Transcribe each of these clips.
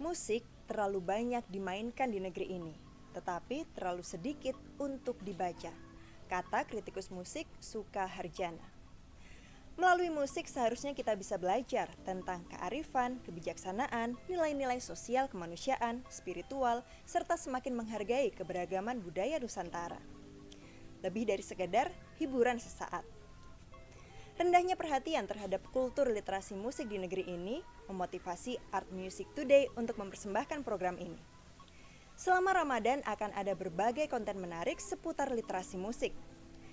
Musik terlalu banyak dimainkan di negeri ini, tetapi terlalu sedikit untuk dibaca, kata kritikus musik Suka Harjana. Melalui musik seharusnya kita bisa belajar tentang kearifan, kebijaksanaan, nilai-nilai sosial kemanusiaan, spiritual, serta semakin menghargai keberagaman budaya Nusantara. Lebih dari sekedar hiburan sesaat. Rendahnya perhatian terhadap kultur literasi musik di negeri ini memotivasi Art Music Today untuk mempersembahkan program ini. Selama Ramadan akan ada berbagai konten menarik seputar literasi musik.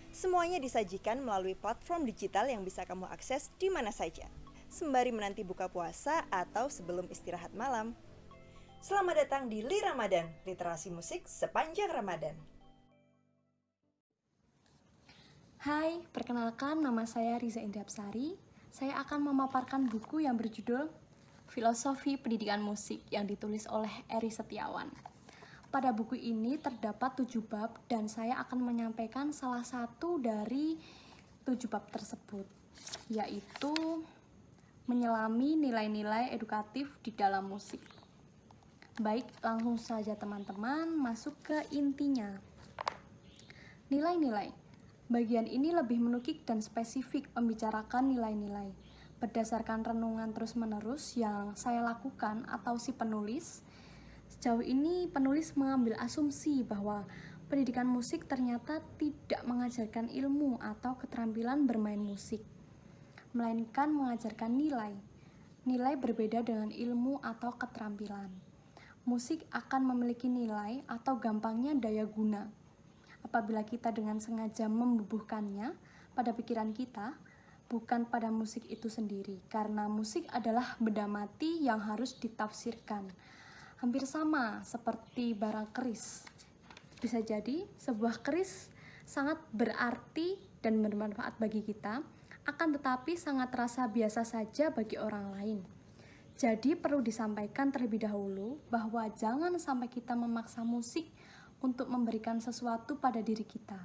Semuanya disajikan melalui platform digital yang bisa kamu akses di mana saja, sembari menanti buka puasa atau sebelum istirahat malam. Selamat datang di Li Ramadan, literasi musik sepanjang Ramadan. Hai, perkenalkan nama saya Riza Indrapsari. Saya akan memaparkan buku yang berjudul Filosofi Pendidikan Musik yang ditulis oleh Eri Setiawan. Pada buku ini terdapat 7 bab dan saya akan menyampaikan salah satu dari 7 bab tersebut, yaitu menyelami nilai-nilai edukatif di dalam musik. Baik, langsung saja teman-teman masuk ke intinya. Nilai-nilai. Bagian ini lebih menukik dan spesifik membicarakan nilai-nilai. Berdasarkan renungan terus-menerus yang saya lakukan atau si penulis, sejauh ini penulis mengambil asumsi bahwa pendidikan musik ternyata tidak mengajarkan ilmu atau keterampilan bermain musik, melainkan mengajarkan nilai. Nilai berbeda dengan ilmu atau keterampilan. Musik akan memiliki nilai atau gampangnya daya guna apabila kita dengan sengaja membubuhkannya pada pikiran kita, bukan pada musik itu sendiri, karena musik adalah benda mati yang harus ditafsirkan. Hampir sama seperti barang keris. Bisa jadi sebuah keris sangat berarti dan bermanfaat bagi kita, akan tetapi sangat terasa biasa saja bagi orang lain. Jadi perlu disampaikan terlebih dahulu bahwa jangan sampai kita memaksa musik untuk memberikan sesuatu pada diri kita.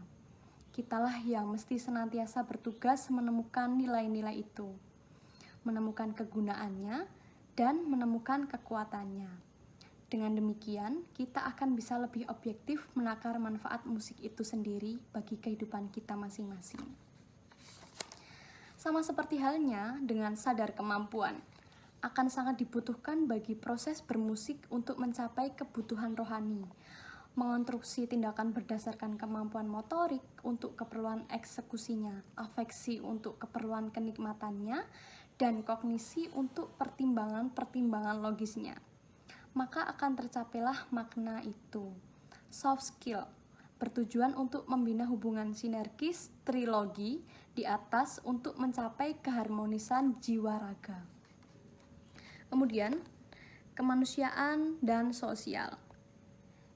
Kitalah yang mesti senantiasa bertugas menemukan nilai-nilai itu, menemukan kegunaannya, dan menemukan kekuatannya. Dengan demikian, kita akan bisa lebih objektif menakar manfaat musik itu sendiri bagi kehidupan kita masing-masing. Sama seperti halnya dengan sadar kemampuan, akan sangat dibutuhkan bagi proses bermusik untuk mencapai kebutuhan rohani, mengonstruksi tindakan berdasarkan kemampuan motorik untuk keperluan eksekusinya, afeksi untuk keperluan kenikmatannya, dan kognisi untuk pertimbangan-pertimbangan logisnya. Maka akan tercapailah makna itu. Soft skill bertujuan untuk membina hubungan sinergis trilogi di atas untuk mencapai keharmonisan jiwa raga. Kemudian, kemanusiaan dan sosial.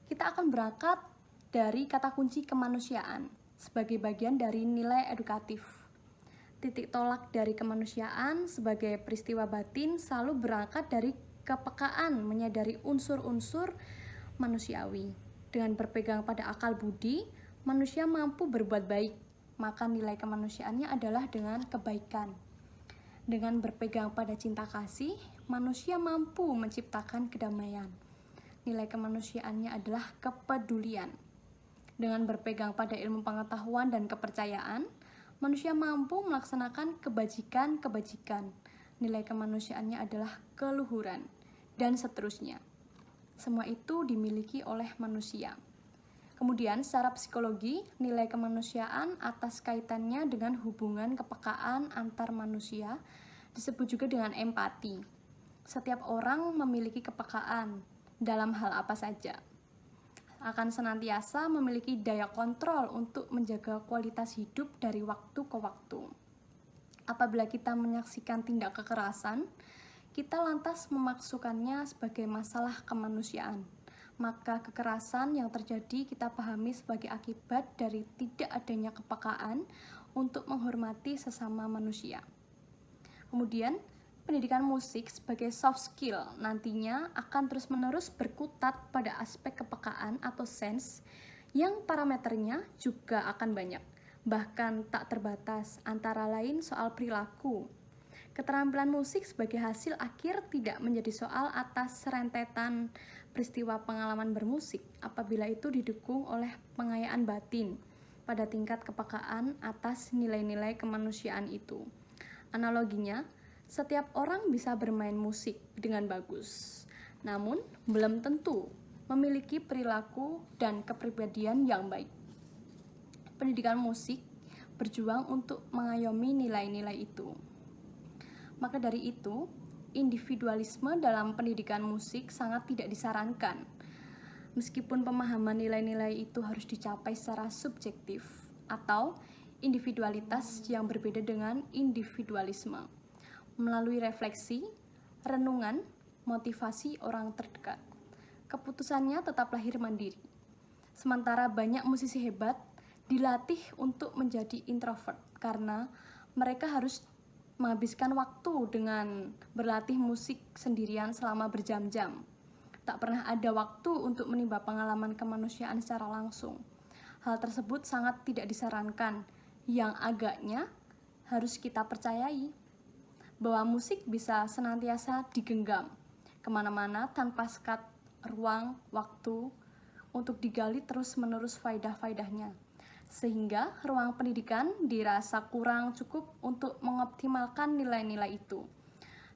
Kita akan berangkat dari kata kunci kemanusiaan sebagai bagian dari nilai edukatif. Titik tolak dari kemanusiaan sebagai peristiwa batin selalu berangkat dari kepekaan menyadari unsur-unsur manusiawi. Dengan berpegang pada akal budi, manusia mampu berbuat baik, maka nilai kemanusiaannya adalah dengan kebaikan. Dengan berpegang pada cinta kasih, manusia mampu menciptakan kedamaian. Nilai kemanusiaannya adalah kepedulian. Dengan berpegang pada ilmu pengetahuan dan kepercayaan, manusia mampu melaksanakan kebajikan-kebajikan. Nilai kemanusiaannya adalah keluhuran, dan seterusnya. Semua itu dimiliki oleh manusia. Kemudian, secara psikologi, nilai kemanusiaan atas kaitannya dengan hubungan kepekaan antar manusia disebut juga dengan empati. Setiap orang memiliki kepekaan dalam hal apa saja, akan senantiasa memiliki daya kontrol untuk menjaga kualitas hidup dari waktu ke waktu. Apabila kita menyaksikan tindak kekerasan, kita lantas memasukkannya sebagai masalah kemanusiaan. Maka kekerasan yang terjadi kita pahami sebagai akibat dari tidak adanya kepekaan untuk menghormati sesama manusia. Kemudian, pendidikan musik sebagai soft skill nantinya akan terus-menerus berkutat pada aspek kepekaan atau sense yang parameternya juga akan banyak, bahkan tak terbatas, antara lain soal perilaku, Keterampilan musik sebagai hasil akhir tidak menjadi soal atas rentetan peristiwa pengalaman bermusik apabila itu didukung oleh pengayaan batin pada tingkat kepekaan atas nilai-nilai kemanusiaan itu. Analoginya, setiap orang bisa bermain musik dengan bagus, namun belum tentu memiliki perilaku dan kepribadian yang baik. Pendidikan musik berjuang untuk mengayomi nilai-nilai itu. Maka dari itu, individualisme dalam pendidikan musik sangat tidak disarankan. Meskipun pemahaman nilai-nilai itu harus dicapai secara subjektif atau individualitas yang berbeda dengan individualisme, melalui refleksi, renungan, motivasi orang terdekat. Keputusannya tetap lahir mandiri. Sementara banyak musisi hebat dilatih untuk menjadi introvert karena mereka harus menghabiskan waktu dengan berlatih musik sendirian selama berjam-jam. Tak pernah ada waktu untuk menimba pengalaman kemanusiaan secara langsung. Hal tersebut sangat tidak disarankan, yang agaknya harus kita percayai bahwa musik bisa senantiasa digenggam kemana-mana tanpa sekat ruang waktu untuk digali terus-menerus faidah-faidahnya, sehingga ruang pendidikan dirasa kurang cukup untuk mengoptimalkan nilai-nilai itu.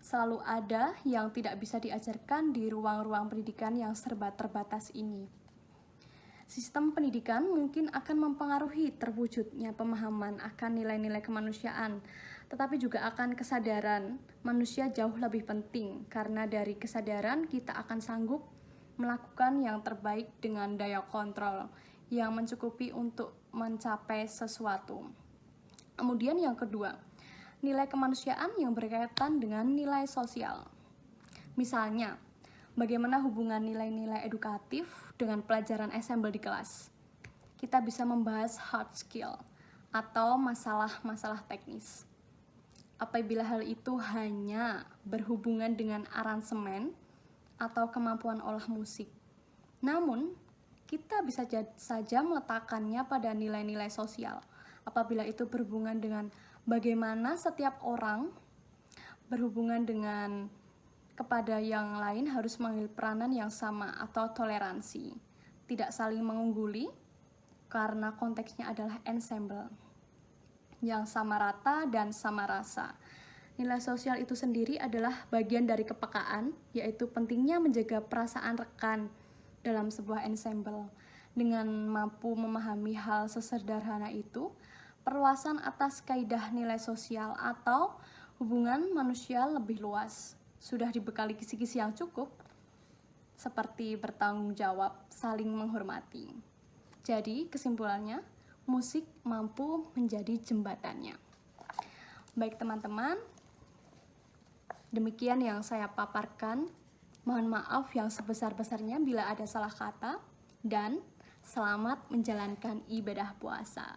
Selalu ada yang tidak bisa diajarkan di ruang-ruang pendidikan yang serba terbatas ini. Sistem pendidikan mungkin akan mempengaruhi terwujudnya pemahaman akan nilai-nilai kemanusiaan, tetapi juga akan kesadaran manusia jauh lebih penting, karena dari kesadaran kita akan sanggup melakukan yang terbaik dengan daya kontrol yang mencukupi untuk mencapai sesuatu. Kemudian yang kedua, nilai kemanusiaan yang berkaitan dengan nilai sosial. Misalnya, bagaimana hubungan nilai-nilai edukatif dengan pelajaran ensemble di kelas. Kita bisa membahas hard skill atau masalah-masalah teknis. Apabila hal itu hanya berhubungan dengan aransemen atau kemampuan olah musik. Namun, kita bisa saja meletakkannya pada nilai-nilai sosial apabila itu berhubungan dengan bagaimana setiap orang berhubungan dengan kepada yang lain harus mengambil peranan yang sama atau toleransi, tidak saling mengungguli karena konteksnya adalah ensemble yang sama rata dan sama rasa. Nilai sosial itu sendiri adalah bagian dari kepekaan, yaitu pentingnya menjaga perasaan rekan dalam sebuah ensemble. Dengan mampu memahami hal sesederhana itu, perluasan atas kaidah nilai sosial atau hubungan manusia lebih luas sudah dibekali kisi-kisi yang cukup, seperti bertanggung jawab, saling menghormati. Jadi, kesimpulannya, musik mampu menjadi jembatannya. Baik teman-teman, demikian yang saya paparkan. Mohon maaf yang sebesar-besarnya bila ada salah kata, dan selamat menjalankan ibadah puasa.